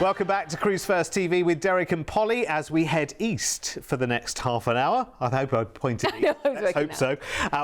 Welcome back to Cruise First TV with Derek and Polly as we head east for the next half an hour. I hope I pointed east. Let's hope so.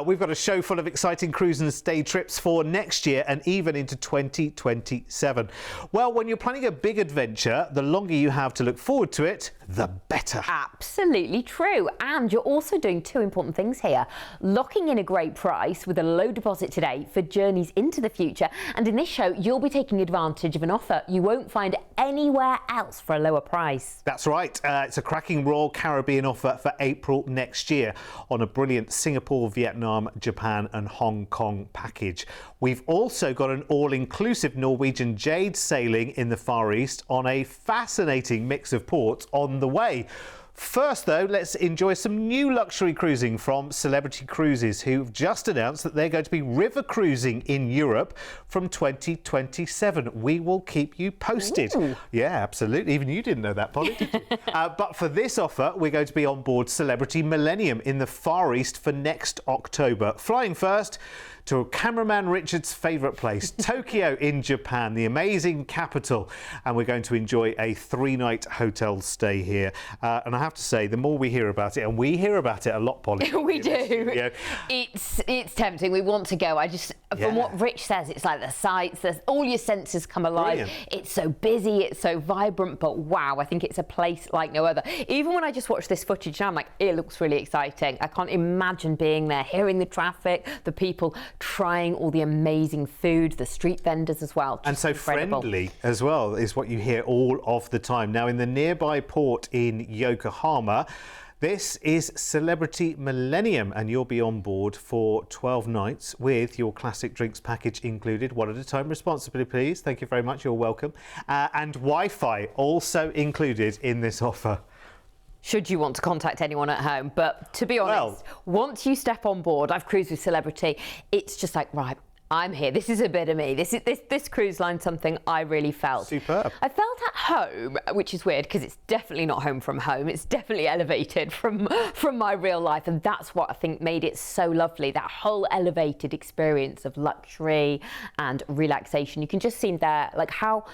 We've got a show full of exciting cruise and stay trips for next year and even into 2027. Well, when you're planning a big adventure, the longer you have to look forward to it, the better. Absolutely true. And you're also doing two important things here. Locking in a great price with a low deposit today for journeys into the future. And in this show, you'll be taking advantage of an offer you won't find anywhere else for a lower price. That's right. It's a cracking Royal Caribbean offer for April next year on a brilliant Singapore, Vietnam, Japan and Hong Kong package. We've also got an all-inclusive Norwegian Jade sailing in the Far East on a fascinating mix of ports on the way. First, though, let's enjoy some new luxury cruising from Celebrity Cruises, who've just announced that they're going to be river cruising in Europe from 2027. We will keep you posted. Ooh. Yeah, absolutely. Even you didn't know that, Polly, did you? But for this offer, we're going to be on board Celebrity Millennium in the Far East for next October. Flying first to cameraman Richard's favourite place, Tokyo in Japan, the amazing capital. And we're going to enjoy a 3-night hotel stay here. And I have to say, the more we hear about it, and we hear about it a lot, Polly. We do. Yeah. It's tempting. We want to go. From what Rich says, it's like the sights, all your senses come alive. Brilliant. It's so busy, it's so vibrant, but wow, I think it's a place like no other. Even when I just watch this footage now, I'm like, it looks really exciting. I can't imagine being there, hearing the traffic, the people trying all the amazing food, the street vendors as well. And so incredible. Friendly as well is what you hear all of the time. Now, in the nearby port in Yokohama, this is Celebrity Millennium, and you'll be on board for 12 nights with your classic drinks package included. One at a time, responsibly, please. Thank you very much. You're welcome. And Wi-Fi also included in this offer. Should you want to contact anyone at home. But to be honest, once you step on board, I've cruised with Celebrity, it's just like, right, I'm here. This is a bit of me. This cruise line, something I really felt. Superb. I felt at home, which is weird because it's definitely not home from home. It's definitely elevated from my real life, and that's what I think made it so lovely. That whole elevated experience of luxury and relaxation. You can just see there, like how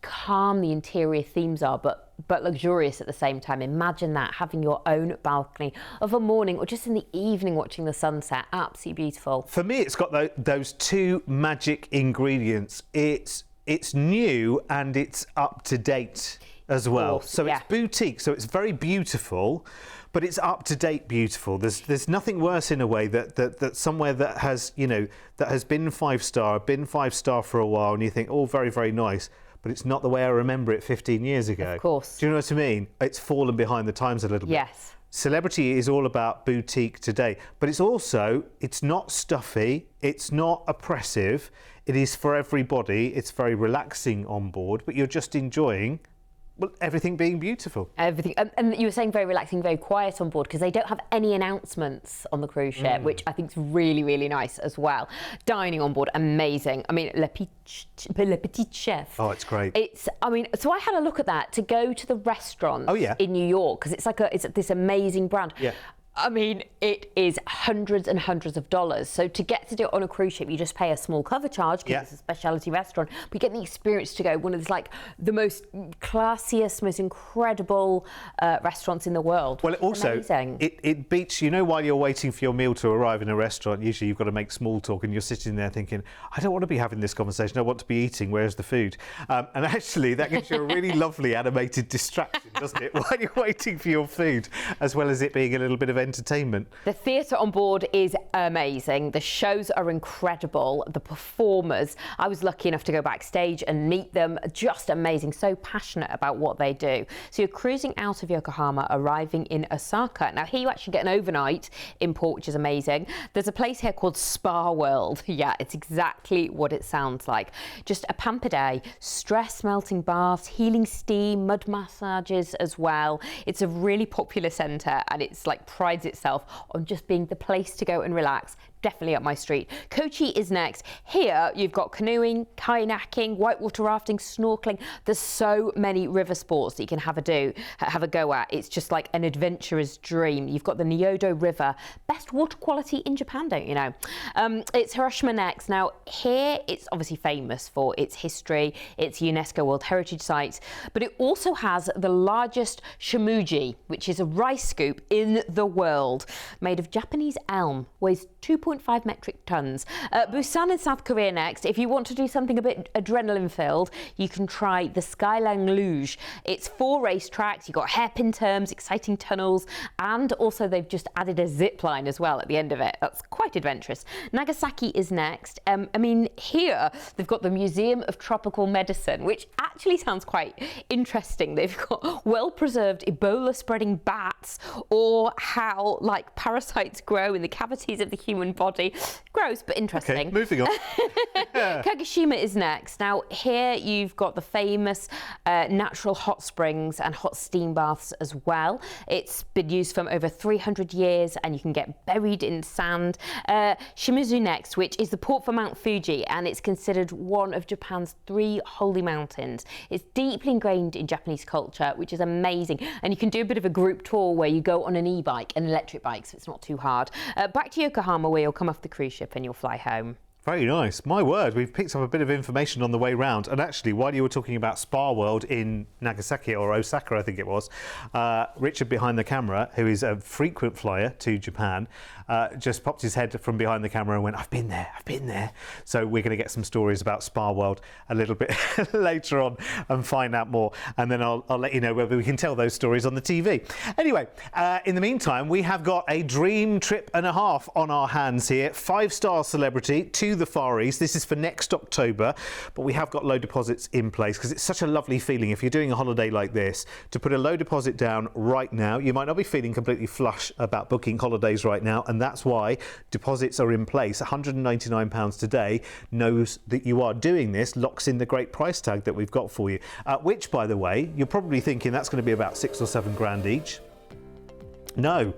calm the interior themes are, but luxurious at the same time. Imagine that, having your own balcony of a morning or just in the evening watching the sunset. Absolutely beautiful. For me, it's got those two magic ingredients. It's new and it's up to date as well. So it's boutique, so it's very beautiful, but it's up to date beautiful. There's nothing worse in a way that somewhere that has, you know, that has been 5-star for a while, and you think, oh, very, very nice, but it's not the way I remember it 15 years ago. Of course. Do you know what I mean? It's fallen behind the times a little bit. Yes. Celebrity is all about boutique today, but it's not stuffy, it's not oppressive, it is for everybody, it's very relaxing on board, but you're just enjoying everything being beautiful. Everything. And you were saying very relaxing, very quiet on board because they don't have any announcements on the cruise ship, which I think is really, really nice as well. Dining on board, amazing. I mean, Le Petit Chef. Oh, it's great. So I had a look at that to go to the restaurant in New York because it's this amazing brand. Yeah. I mean, it is hundreds and hundreds of dollars. So to get to do it on a cruise ship, you just pay a small cover charge because it's a specialty restaurant. But you get the experience to go one of the most classiest, most incredible restaurants in the world. Well, it beats, you know, while you're waiting for your meal to arrive in a restaurant, usually you've got to make small talk and you're sitting there thinking, I don't want to be having this conversation. I want to be eating. Where's the food? And actually, that gives you a really lovely animated distraction, doesn't it, while you're waiting for your food, as well as it being a little bit of entertainment. The theatre on board is amazing. The shows are incredible. The performers, I was lucky enough to go backstage and meet them. Just amazing. So passionate about what they do. So you're cruising out of Yokohama, arriving in Osaka. Now here you actually get an overnight in port, which is amazing. There's a place here called Spa World. Yeah, it's exactly what it sounds like. Just a pamper day, stress melting baths, healing steam, mud massages as well. It's a really popular centre and it's like prides itself on just being the place to go and relax. definitely up my street. Kochi is next. Here you've got canoeing, kayaking, whitewater rafting, snorkeling. There's so many river sports that you can have a go at. It's just like an adventurer's dream. You've got the Nyodo River, best water quality in Japan, don't you know? It's Hiroshima next. Now here it's obviously famous for its history, its UNESCO World Heritage Site, but it also has the largest shimuji, which is a rice scoop in the world, made of Japanese elm, weighs 2.5 metric tons. Busan in South Korea next. If you want to do something a bit adrenaline filled, you can try the Skyline Luge. It's 4 race tracks, you've got hairpin turns, exciting tunnels, and also they've just added a zip line as well at the end of it. That's quite adventurous. Nagasaki is next. I mean, here they've got the Museum of Tropical Medicine, which actually sounds quite interesting. They've got well-preserved Ebola spreading bats, or how like parasites grow in the cavities of the human body. Gross, but interesting. Okay, moving on. Kagoshima is next. Now here you've got the famous natural hot springs and hot steam baths as well. It's been used for over 300 years and you can get buried in sand. Shimizu next, which is the port for Mount Fuji, and it's considered one of Japan's 3 holy mountains. It's deeply ingrained in Japanese culture, which is amazing, and you can do a bit of a group tour where you go on an e-bike and electric bike, so it's not too hard. Back to Yokohama, where you'll come off the cruise ship and you'll fly home. Very nice. My word, we've picked up a bit of information on the way round. And actually, while you were talking about Spa World in Nagasaki, or Osaka, I think it was, Richard behind the camera, who is a frequent flyer to Japan, just popped his head from behind the camera and went, I've been there. So we're going to get some stories about Spa World a little bit later on and find out more. And then I'll let you know whether we can tell those stories on the TV. Anyway, in the meantime, we have got a dream trip and a half on our hands here. 5-star celebrity to the Far East. This is for next October, but we have got low deposits in place because it's such a lovely feeling if you're doing a holiday like this to put a low deposit down right now. You might not be feeling completely flush about booking holidays right now, and that's why deposits are in place. £199 today knows that you are doing this, locks in the great price tag that we've got for you, which, by the way, you're probably thinking that's going to be about 6 or 7 grand each. No,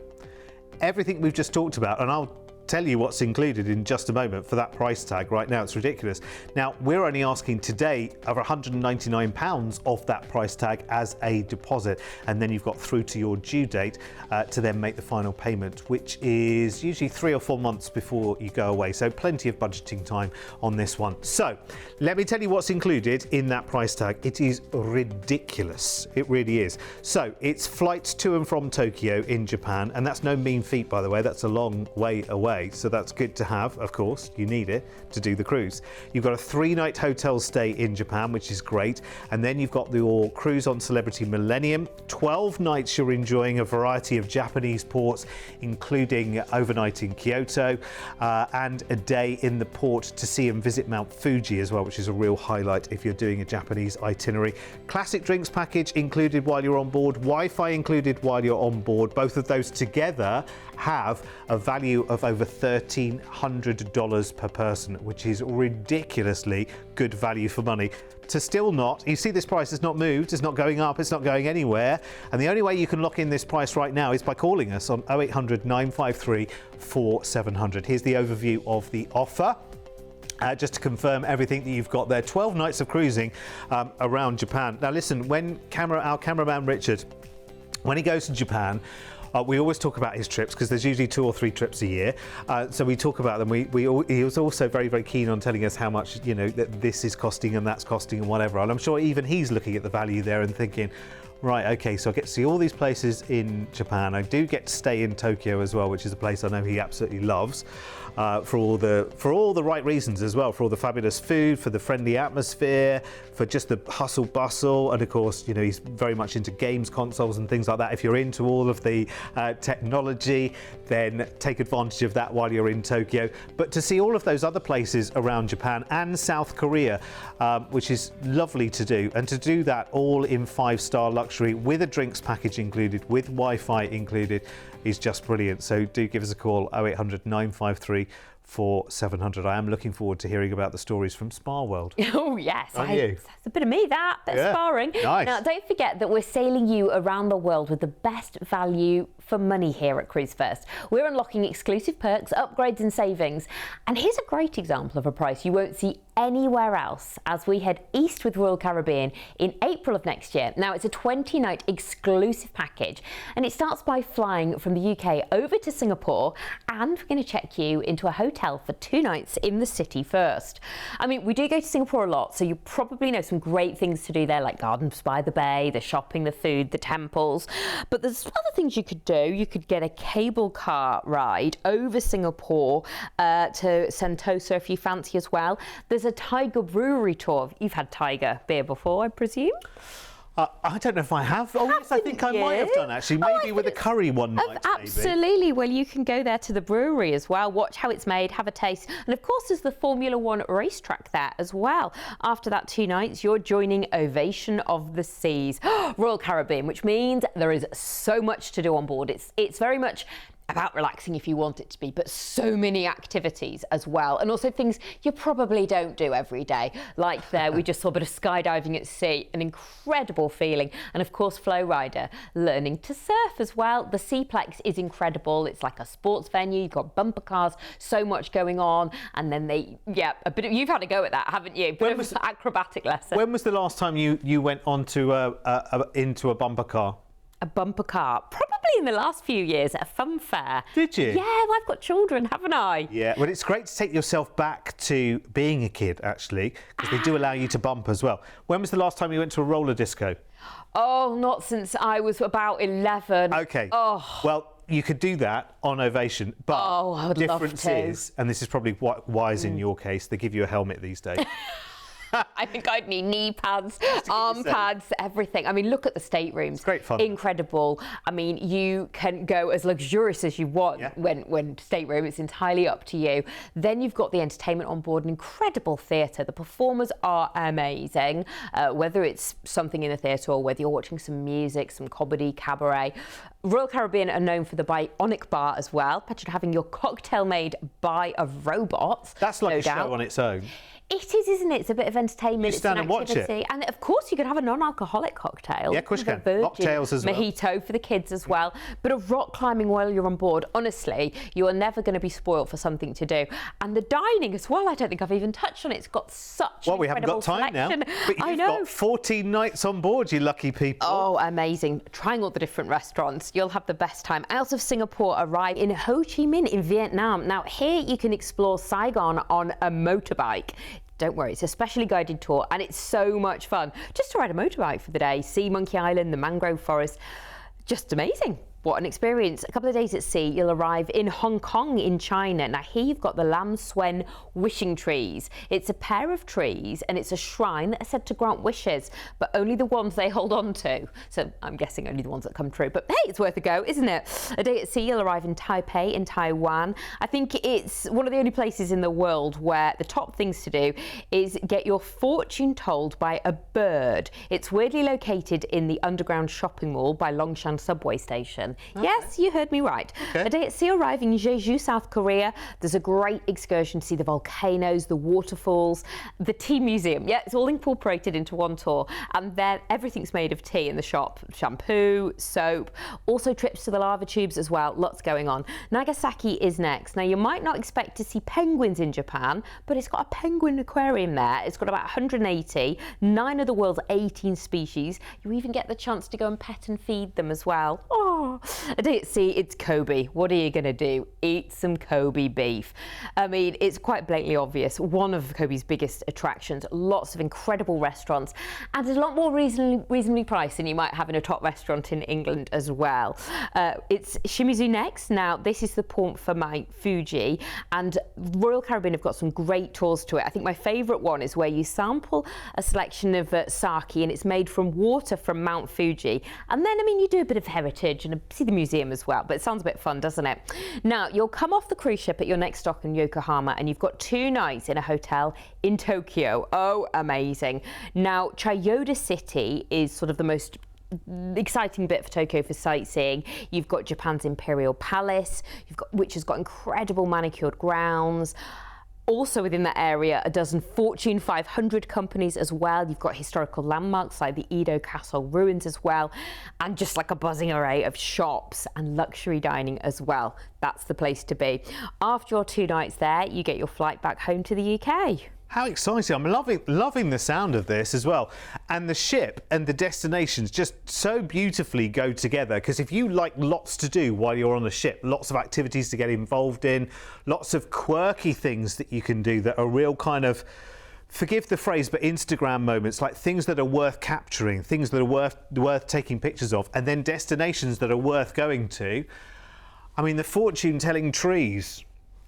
everything we've just talked about, and I'll tell you what's included in just a moment for that price tag right now. It's ridiculous. Now, we're only asking today of £199 off that price tag as a deposit, and then you've got through to your due date to then make the final payment, which is usually 3 or 4 months before you go away. So plenty of budgeting time on this one. So let me tell you what's included in that price tag. It is ridiculous. It really is. So it's flights to and from Tokyo in Japan, and that's no mean feat, by the way. That's a long way away. So that's good to have, of course. You need it to do the cruise. You've got a 3-night hotel stay in Japan, which is great. And then you've got your cruise on Celebrity Millennium. 12 nights you're enjoying a variety of Japanese ports, including overnight in Kyoto, and a day in the port to see and visit Mount Fuji as well, which is a real highlight if you're doing a Japanese itinerary. Classic drinks package included while you're on board. Wi-Fi included while you're on board. Both of those together have a value of over $1,300 per person, which is ridiculously good value for money. To still not, you see this price has not moved, it's not going up, it's not going anywhere, and the only way you can lock in this price right now is by calling us on 0800 953 4700. Here's the overview of the offer. Just to confirm everything that you've got there, 12 nights of cruising around Japan. Now listen, when our cameraman Richard, when he goes to Japan, we always talk about his trips because there's usually 2 or 3 trips a year. So we talk about them. He was also very, very keen on telling us how much, that this is costing and that's costing and whatever. And I'm sure even he's looking at the value there and thinking, right, okay, so I get to see all these places in Japan. I do get to stay in Tokyo as well, which is a place I know he absolutely loves. For all the right reasons as well, for all the fabulous food, for the friendly atmosphere, for just the hustle bustle, and of course, he's very much into games consoles and things like that. If you're into all of the technology, then take advantage of that while you're in Tokyo. But to see all of those other places around Japan and South Korea, which is lovely to do, and to do that all in 5-star luxury with a drinks package included, with Wi-Fi included, is just brilliant. So do give us a call, 0800 953 for 700. I am looking forward to hearing about the stories from Spa World. Oh yes, You? That's a bit of me, that bit of sparring. Nice. Now don't forget that we're sailing you around the world with the best value for money here at Cruise1st. We're unlocking exclusive perks, upgrades and savings. And here's a great example of a price you won't see anywhere else as we head east with Royal Caribbean in April of next year. Now it's a 20-night exclusive package and it starts by flying from the UK over to Singapore, and we're going to check you into a hotel for 2 nights in the city first. I mean, we do go to Singapore a lot, so you probably know some great things to do there, like gardens by the bay, the shopping, the food, the temples. But there's other things you could do. You could get a cable car ride over Singapore to Sentosa if you fancy as well. There's a Tiger brewery tour. You've had Tiger beer before, I presume? I don't know if I have. Oh, yes, I think I might have done, actually. Maybe with a curry one night, Absolutely. maybe. Well, you can go there to the brewery as well, watch how it's made, have a taste. And of course, there's the Formula One racetrack there as well. After that 2 nights, you're joining Ovation of the Seas, Royal Caribbean, which means there is so much to do on board. It's very much about relaxing if you want it to be, but so many activities as well, and also things you probably don't do every day, like there we just saw a bit of skydiving at sea, an incredible feeling, and of course Flow Rider, learning to surf as well. The Seaplex is incredible. It's like a sports venue. You've got bumper cars, so much going on, and then you've had a go at that, haven't you? Bit of acrobatic lesson. When was the last time you went onto into a bumper car? A bumper car, probably in the last few years at a fun fair. Did you? Yeah, well, I've got children, haven't I? Yeah, well, it's great to take yourself back to being a kid, actually, because they do allow you to bump as well. When was the last time you went to a roller disco? Oh, not since I was about 11. Okay. Oh. Well, you could do that on Ovation, but I would love difference to. is, and this is probably wise in your case, they give you a helmet these days. I think I'd need knee pads, arm pads, everything. I mean, look at the staterooms. It's great fun. Incredible. I mean, you can go as luxurious as you want when stateroom. It's entirely up to you. Then you've got the entertainment on board, an incredible theatre. The performers are amazing, whether it's something in the theatre or whether you're watching some music, some comedy, cabaret. Royal Caribbean are known for the bionic bar as well. Picture having your cocktail made by a robot. That's like a show on its own. It is, isn't it? It's a bit of entertainment. You stand it's an and watch activity. it. And of course, you can have a non-alcoholic cocktail. Yeah, of course you can. Virgin Mocktails as well. Mojito for the kids as well. But of rock climbing while you're on board, honestly, you are never going to be spoiled for something to do. And the dining as well, I don't think I've even touched on it. It's got such Well, we haven't got time selection. now. But you've got 14 nights on board, you lucky people. Oh, amazing. Trying all the different restaurants. You'll have the best time. Out of Singapore, arrive in Ho Chi Minh in Vietnam. Now, here you can explore Saigon on a motorbike. Don't worry, it's a specially guided tour and it's so much fun just to ride a motorbike for the day. See Monkey Island, the mangrove forest, just amazing. What an experience. A couple of days at sea, you'll arrive in Hong Kong in China. Now here you've got the Lam Suen wishing trees. It's a pair of trees and it's a shrine that is said to grant wishes, but only the ones they hold on to. So I'm guessing only the ones that come true, but hey, it's worth a go, isn't it? A day at sea, you'll arrive in Taipei in Taiwan. I think it's one of the only places in the world where the top things to do is get your fortune told by a bird. It's weirdly located in the underground shopping mall by Longshan subway station. Okay. Yes, you heard me right. Okay. A day at sea, arriving in Jeju, South Korea. There's a great excursion to see the volcanoes, the waterfalls, the tea museum. Yeah, it's all incorporated into one tour. And there, everything's made of tea in the shop. Shampoo, soap, also trips to the lava tubes as well. Lots going on. Nagasaki is next. Now, you might not expect to see penguins in Japan, but it's got a penguin aquarium there. It's got about 180, 9 of the world's 18 species. You even get the chance to go and pet and feed them as well. Oh. A day at sea, it's Kobe. What are you going to do? Eat some Kobe beef. I mean, it's quite blatantly obvious. One of Kobe's biggest attractions, lots of incredible restaurants, and a lot more reasonably priced than you might have in a top restaurant in England as well. It's Shimizu next. Now, this is the port for Mount Fuji, and Royal Caribbean have got some great tours to it. I think my favourite one is where you sample a selection of sake, and it's made from water from Mount Fuji. And then, I mean, you do a bit of heritage and see the museum as well, but it sounds a bit fun, doesn't it? Now, you'll come off the cruise ship at your next stop in Yokohama, and you've got 2 nights in a hotel in Tokyo. Oh, amazing. Now, Chiyoda City is sort of the most exciting bit for Tokyo for sightseeing. You've got Japan's Imperial Palace, which has got incredible manicured grounds. Also within that area, a dozen Fortune 500 companies as well. You've got historical landmarks like the Edo Castle ruins as well, and just like a buzzing array of shops and luxury dining as well. That's the place to be. After your 2 nights there, you get your flight back home to the UK. How exciting. I'm loving the sound of this as well. And the ship and the destinations just so beautifully go together, because if you like lots to do while you're on the ship, lots of activities to get involved in, lots of quirky things that you can do that are real kind of, forgive the phrase, but Instagram moments, like things that are worth capturing, things that are worth taking pictures of, and then destinations that are worth going to. I mean, the fortune telling trees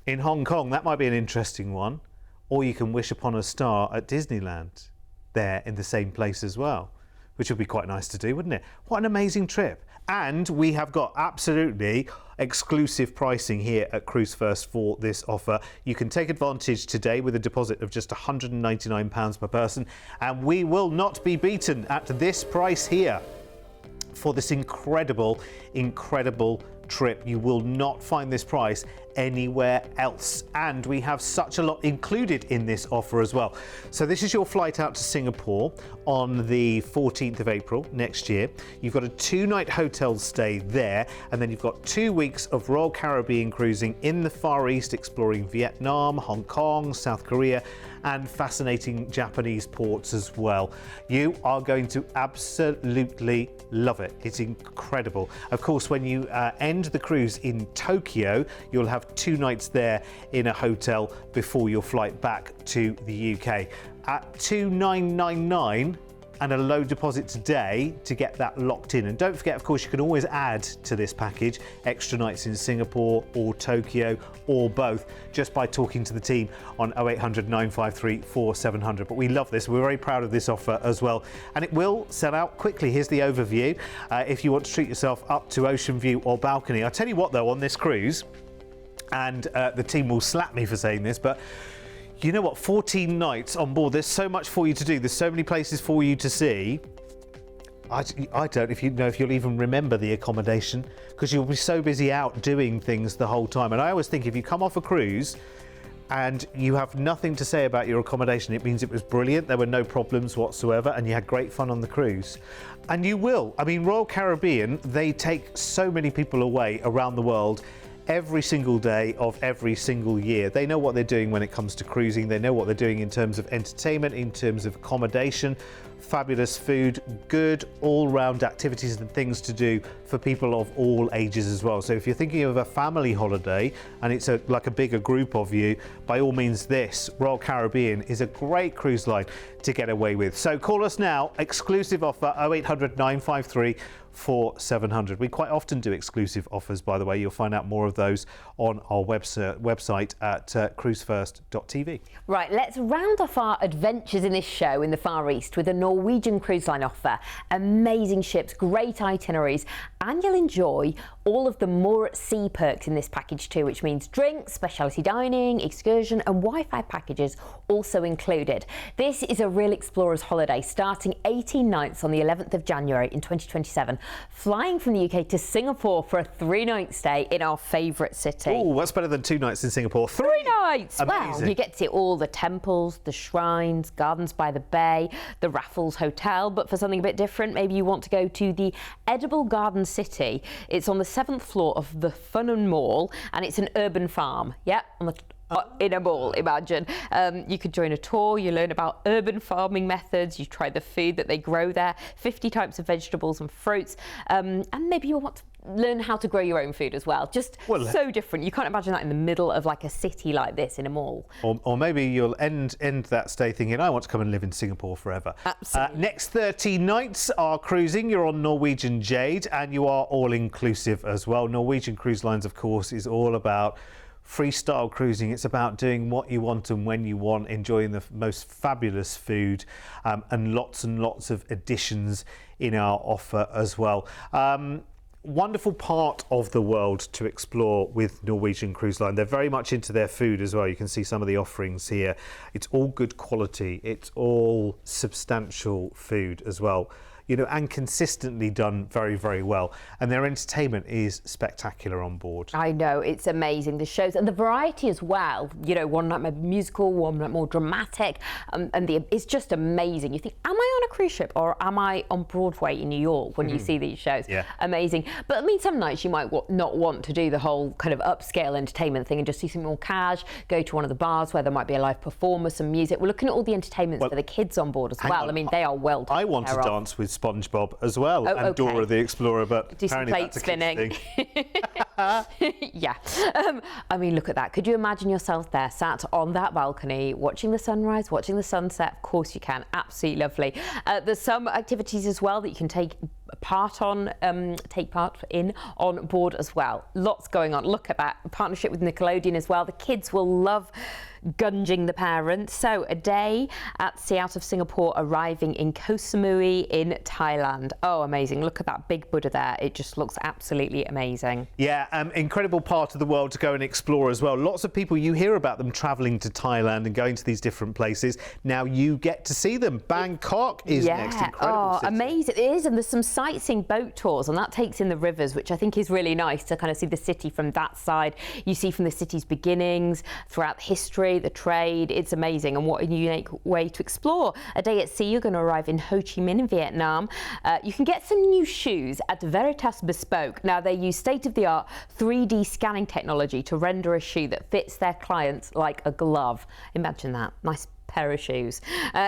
in Hong Kong, that might be an interesting one. Or you can wish upon a star at Disneyland, there in the same place as well, which would be quite nice to do, wouldn't it? What an amazing trip. And we have got absolutely exclusive pricing here at Cruise1st for this offer. You can take advantage today with a deposit of just £199 per person, and we will not be beaten at this price here for this incredible trip. You will not find this price anywhere else, and we have such a lot included in this offer as well. So this is your flight out to Singapore on the 14th of April next year. You've got a 2-night hotel stay there, and then you've got 2 weeks of Royal Caribbean cruising in the Far East, exploring Vietnam, Hong Kong, South Korea, and fascinating Japanese ports as well. You are going to absolutely love it. It's incredible. Of course, when you end the cruise in Tokyo, you'll have 2 nights there in a hotel before your flight back to the UK. At $2,999 and a low deposit today to get that locked in. And don't forget, of course, you can always add to this package extra nights in Singapore or Tokyo or both just by talking to the team on 0800 953 4700. But we love this. We're very proud of this offer as well. And it will sell out quickly. Here's the overview. If you want to treat yourself up to ocean view or balcony. I'll tell you what, though, on this cruise, and the team will slap me for saying this, but you know what, 14 nights on board, there's so much for you to do, there's so many places for you to see. I don't if you'll even remember the accommodation, because you'll be so busy out doing things the whole time. And I always think if you come off a cruise and you have nothing to say about your accommodation, it means it was brilliant, there were no problems whatsoever, and you had great fun on the cruise. And you will. I mean, Royal Caribbean, they take so many people away around the world every single day of every single year. They know what they're doing when it comes to cruising. They know what they're doing in terms of entertainment, in terms of accommodation, fabulous food, good all-round activities and things to do for people of all ages as well. So if you're thinking of a family holiday and it's like a bigger group of you, by all means, this Royal Caribbean is a great cruise line to get away with. So call us now, exclusive offer 0800 953 4700. We quite often do exclusive offers, by the way. You'll find out more of those on our website at cruise1st.tv. Right, let's round off our adventures in this show in the Far East with a Norwegian Cruise Line offer. Amazing ships, great itineraries, and you'll enjoy all of the more at sea perks in this package too, which means drinks, specialty dining, excursion and Wi-Fi packages also included. This is a real explorer's holiday starting 18 nights on the 11th of January in 2027, flying from the UK to Singapore for a 3-night stay in our favourite city. Oh, that's better than 2 nights in Singapore. 3 nights! Amazing. Well, you get to see all the temples, the shrines, gardens by the bay, the Raffles Hotel, but for something a bit different, maybe you want to go to the Edible Garden City. It's on the 7th floor of the Funan Mall, and it's an urban farm. Yeah, on the in a mall, imagine. You could join a tour, you learn about urban farming methods, you try the food that they grow there, 50 types of vegetables and fruits, and maybe you want to learn how to grow your own food as well. Just so different. You can't imagine that in the middle of like a city like this in a mall. Or maybe you'll end that stay thinking, I want to come and live in Singapore forever. Absolutely. Next 30 nights are cruising. You're on Norwegian Jade and you are all-inclusive as well. Norwegian Cruise Lines, of course, is all about freestyle cruising. It's about doing what you want and when you want, enjoying the most fabulous food, and lots of additions in our offer as well. Wonderful part of the world to explore with Norwegian Cruise Line. They're very much into their food as well. You can see some of the offerings here. It's all good quality. It's all substantial food as well. and consistently done very, very well. And their entertainment is spectacular on board. I know, it's amazing, the shows and the variety as well. One night maybe musical, one night more dramatic, it's just amazing. You think, am I on a cruise ship or am I on Broadway in New York when you see these shows? Yeah. Amazing. But I mean, some nights you might not want to do the whole kind of upscale entertainment thing and just see something more cash, go to one of the bars where there might be a live performer, some music. We're looking at all the entertainments for the kids on board as well. I mean, they are well taken I want to care of. dance with SpongeBob as well, and okay. Dora the Explorer, but do some apparently plate that's a spinning. kid's thing. Yeah. I mean, look at that. Could you imagine yourself there, sat on that balcony, watching the sunrise, watching the sunset? Of course you can. Absolutely lovely. There's some activities as well that you can take part in on board as well. Lots going on. Look at that. A partnership with Nickelodeon as well. The kids will love gunging the parents. So a day at sea out of Singapore, arriving in Koh Samui in Thailand. Oh, amazing. Look at that big Buddha there. It just looks absolutely amazing. Yeah, incredible part of the world to go and explore as well. Lots of people, you hear about them travelling to Thailand and going to these different places. Now you get to see them. Bangkok is next. Incredible city. Amazing. It is, and there's some sightseeing boat tours, and that takes in the rivers, which I think is really nice to kind of see the city from that side. You see from the city's beginnings, throughout history, the trade. It's amazing, and what a unique way to explore. A day at sea, you're going to arrive in Ho Chi Minh in Vietnam. You can get some new shoes at Veritas Bespoke. Now, they use state-of-the-art 3D scanning technology to render a shoe that fits their clients like a glove. Imagine that. Nice pair of shoes.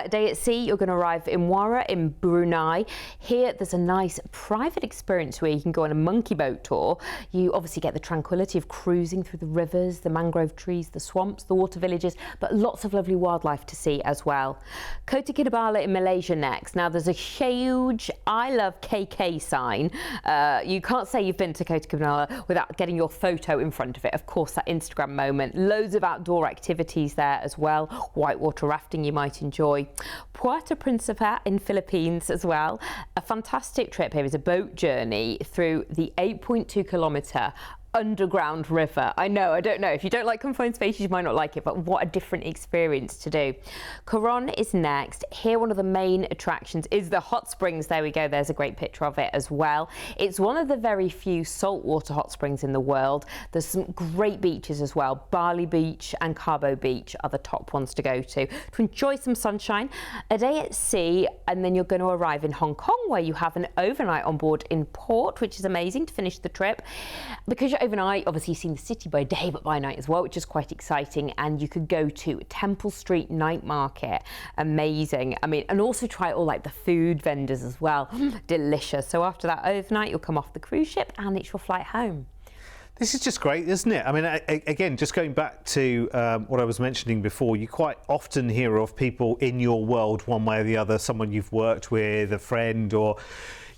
Day at sea, you're going to arrive in Muara in Brunei. Here, there's a nice private experience where you can go on a monkey boat tour. You obviously get the tranquility of cruising through the rivers, the mangrove trees, the swamps, the water villages, but lots of lovely wildlife to see as well. Kota Kinabalu in Malaysia next. Now, there's a huge I love KK sign. You can't say you've been to Kota Kinabalu without getting your photo in front of it. Of course, that Instagram moment. Loads of outdoor activities there as well. Whitewater rafting you might enjoy. Puerto Principe in Philippines as well. A fantastic trip here is a boat journey through the 8.2 kilometre underground river. I don't know. If you don't like confined spaces, you might not like it, but what a different experience to do. Coron is next. Here, one of the main attractions is the hot springs. There we go. There's a great picture of it as well. It's one of the very few saltwater hot springs in the world. There's some great beaches as well. Bali Beach and Cabo Beach are the top ones to go to enjoy some sunshine. A day at sea, and then you're going to arrive in Hong Kong, where you have an overnight on board in port, which is amazing to finish the trip. Because you're overnight, obviously you've seen the city by day but by night as well, which is quite exciting. And you could go to Temple Street Night Market. Amazing. I mean, and also try all like the food vendors as well. Delicious. So after that overnight, you'll come off the cruise ship and it's your flight home. This is just great, isn't it? I mean, again, just going back to what I was mentioning before, you quite often hear of people in your world, one way or the other, someone you've worked with, a friend, or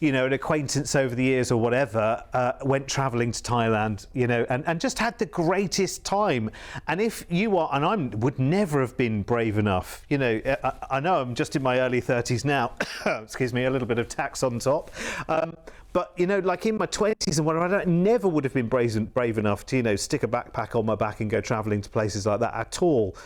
an acquaintance over the years or whatever, went travelling to Thailand, and just had the greatest time. And if you are, and I would never have been brave enough, I know I'm just in my early 30s now, excuse me, a little bit of tax on top. But, like in my 20s and whatever, I never would have been brave enough to, stick a backpack on my back and go travelling to places like that at all.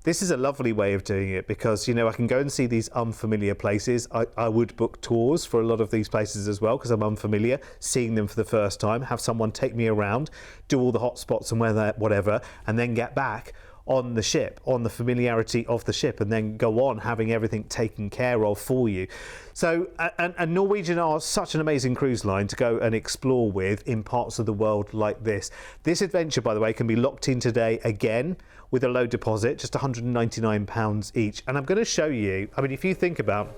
This is a lovely way of doing it because, I can go and see these unfamiliar places. I would book tours for a lot of these places as well because I'm unfamiliar, seeing them for the first time, have someone take me around, do all the hot spots and whatever, and then get back on the ship, on the familiarity of the ship, and then go on having everything taken care of for you. So, and Norwegian are such an amazing cruise line to go and explore with in parts of the world like this. This adventure, by the way, can be locked in today again with a low deposit, just £199 each. And I'm going to show you, I mean, if you think about,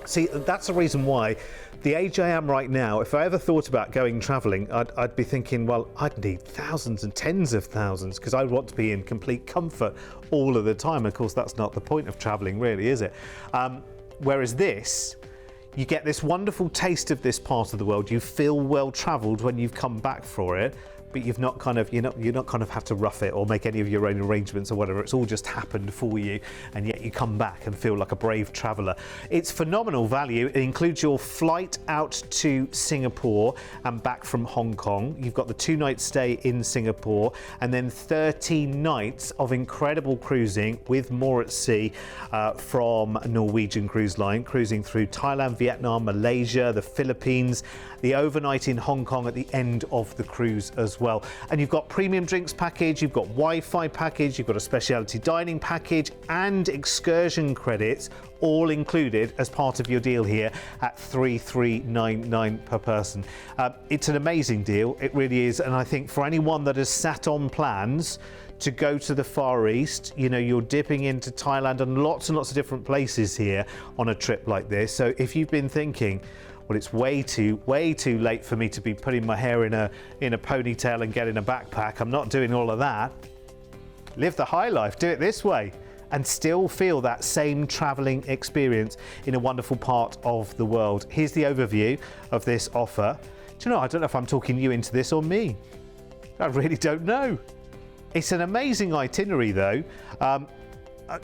see, that's the reason why, the age I am right now, if I ever thought about going travelling, I'd be thinking, well, I'd need thousands and tens of thousands because I want to be in complete comfort all of the time. Of course, that's not the point of travelling, really, is it? Whereas this, you get this wonderful taste of this part of the world. You feel well travelled when you've come back for it. but you've not kind of, you're not kind of had to rough it or make any of your own arrangements or whatever. It's all just happened for you, and yet you come back and feel like a brave traveller. It's phenomenal value. It includes your flight out to Singapore and back from Hong Kong. You've got the 2-night stay in Singapore, and then 13 nights of incredible cruising with more at sea from Norwegian Cruise Line, cruising through Thailand, Vietnam, Malaysia, the Philippines, the overnight in Hong Kong at the end of the cruise as well. And you've got premium drinks package, you've got Wi-Fi package, you've got a specialty dining package and excursion credits all included as part of your deal here at $3,399 per person. It's an amazing deal, it really is, and I think for anyone that has sat on plans to go to the Far East, you know, you're dipping into Thailand and lots of different places here on a trip like this. So if you've been thinking, well, it's way too late for me to be putting my hair in a ponytail and getting a backpack, I'm not doing all of that. Live the high life, do it this way, and still feel that same travelling experience in a wonderful part of the world. Here's the overview of this offer. Do you know, I don't know if I'm talking you into this or me. I really don't know. It's an amazing itinerary though.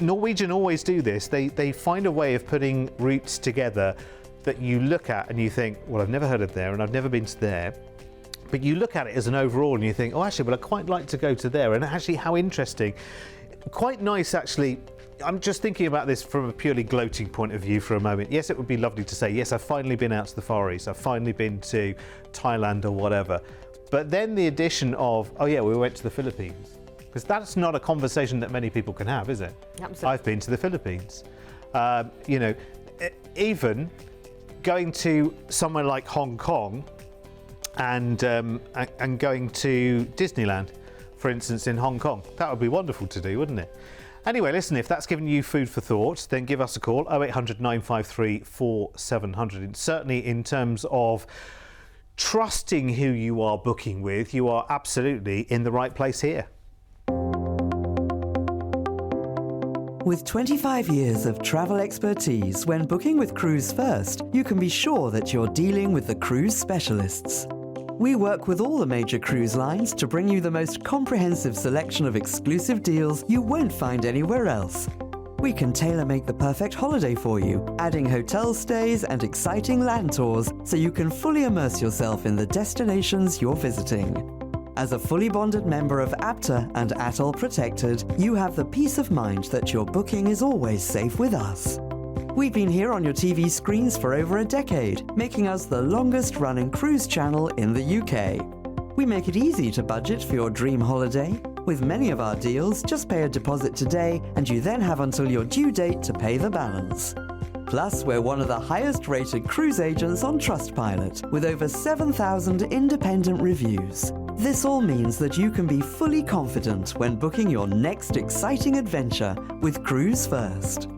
Norwegian always do this. They find a way of putting routes together that you look at and you think, well, I've never heard of there and I've never been to there. But you look at it as an overall and you think, oh, actually, well, I'd quite like to go to there. And actually, how interesting. Quite nice, actually. I'm just thinking about this from a purely gloating point of view for a moment. Yes, it would be lovely to say, yes, I've finally been out to the Far East. I've finally been to Thailand or whatever. But then the addition of, oh yeah, we went to the Philippines. Because that's not a conversation that many people can have, is it? Absolutely. I've been to the Philippines. You know, even going to somewhere like Hong Kong and going to Disneyland, for instance, in Hong Kong. That would be wonderful to do, wouldn't it? Anyway, listen, if that's given you food for thought, then give us a call, 0800 953 4700. And certainly in terms of trusting who you are booking with, you are absolutely in the right place here. With 25 years of travel expertise, when booking with Cruise1st, you can be sure that you're dealing with the cruise specialists. We work with all the major cruise lines to bring you the most comprehensive selection of exclusive deals you won't find anywhere else. We can tailor-make the perfect holiday for you, adding hotel stays and exciting land tours so you can fully immerse yourself in the destinations you're visiting. As a fully bonded member of APTA and ATOL Protected, you have the peace of mind that your booking is always safe with us. We've been here on your TV screens for over a decade, making us the longest-running cruise channel in the UK. We make it easy to budget for your dream holiday. With many of our deals, just pay a deposit today and you then have until your due date to pay the balance. Plus, we're one of the highest-rated cruise agents on Trustpilot, with over 7,000 independent reviews. This all means that you can be fully confident when booking your next exciting adventure with Cruise1st.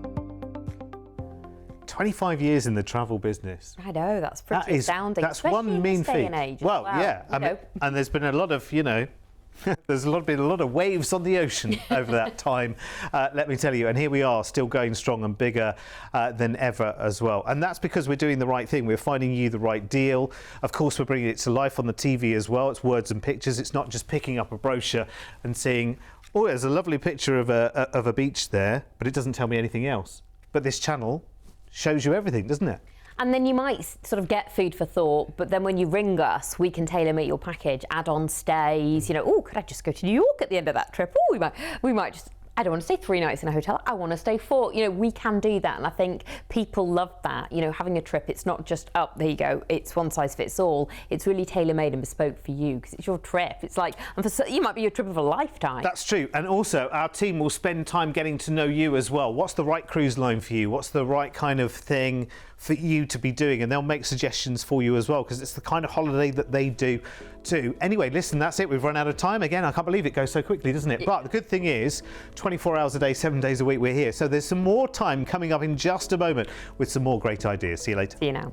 25 years in the travel business. I know, that's pretty astounding. That's especially one in mean this day feat. and age as Well, yeah, and there's been a lot of, you know, there's been a lot of waves on the ocean over that time, let me tell you. And here we are, still going strong and bigger than ever as well. And that's because we're doing the right thing. We're finding you the right deal. Of course, we're bringing it to life on the TV as well. It's words and pictures. It's not just picking up a brochure and seeing, oh, there's a lovely picture of a beach there, but it doesn't tell me anything else. But this channel shows you everything, doesn't it? And then you might sort of get food for thought, but then when you ring us, we can tailor-make your package, add on stays, you know, oh, could I just go to New York at the end of that trip? Oh, we might just, I don't want to stay 3 nights in a hotel, I want to stay 4. You know, we can do that, and I think people love that. You know, having a trip, it's not just, oh, there you go, it's one size fits all. It's really tailor-made and bespoke for you, because it's your trip. It's like, and for, you might be your trip of a lifetime. That's true, and also our team will spend time getting to know you as well. What's the right cruise line for you? What's the right kind of thing for you to be doing? And they'll make suggestions for you as well, because it's the kind of holiday that they do too. Anyway, listen, that's it. We've run out of time. Again, I can't believe it goes so quickly, doesn't it? But the good thing is 24 hours a day, 7 days a week, we're here. So there's some more time coming up in just a moment with some more great ideas. See you later. See you now.